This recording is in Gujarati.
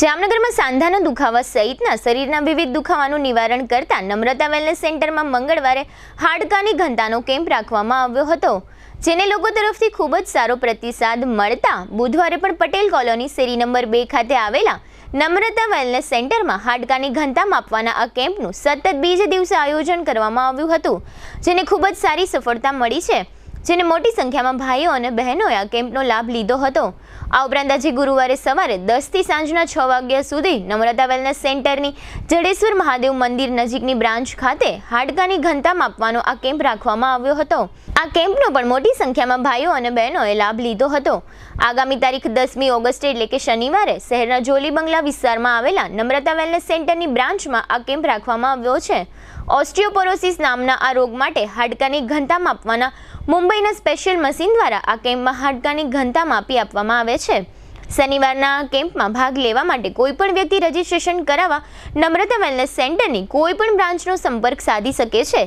જામનગરમાં સાંધાના દુખાવા સહિતના શરીરના વિવિધ દુખાવાનું નિવારણ કરતા નમ્રતા વેલનેસ સેન્ટરમાં મંગળવારે હાડકાની ઘનતાનો કેમ્પ રાખવામાં આવ્યો હતો, જેને લોકો તરફથી ખૂબ જ સારો પ્રતિસાદ મળતા બુધવારે પણ પટેલ કોલોની શેરી નંબર 2 ખાતે આવેલા નમ્રતા વેલનેસ સેન્ટરમાં હાડકાની ઘનતા માપવાના આ કેમ્પનું સતત બીજા દિવસે આયોજન કરવામાં આવ્યું હતું, જેને ખૂબ જ સારી સફળતા મળી છે, જેને મોટી સંખ્યામાં ભાઈઓ અને બહેનોએ આ કેમ્પનો લાભ લીધો હતો। આ ઉપરાંત આજે ગુરુવારે સવારે 10 થી સાંજના 6 વાગ્યા સુધી નમ્રતા વેલનેસ સેન્ટરની જડેશ્વર મહાદેવ મંદિર નજીકની બ્રાન્ચ ખાતે હાડકાની ઘનતા માપવાનો આ કેમ્પ રાખવામાં આવ્યો હતો। આ કેમ્પનો પણ મોટી સંખ્યામાં ભાઈઓ અને બહેનોએ લાભ લીધો હતો। આગામી તારીખ 10મી ઓગસ્ટે એટલે કે શનિવારે શહેરના જોલી બંગલા વિસ્તારમાં આવેલા નમ્રતા વેલનેસ સેન્ટરની બ્રાન્ચમાં આ કેમ્પ રાખવામાં આવ્યો છે। ઓસ્ટિયોપોરોસિસ નામના આ રોગ માટે હાડકાની ઘનતા માપવાના મુંબઈના સ્પેશિયલ મશીન દ્વારા આ કેમ્પમાં હાડકાની ઘનતા માપી આપવામાં આવે છે। શનિવારના કેમ્પમાં ભાગ લેવા માટે કોઈપણ વ્યક્તિ રજીસ્ટ્રેશન કરાવવા નમ્રતા વેલનેસ સેન્ટરની કોઈપણ બ્રાન્ચનો સંપર્ક સાધી શકે છે।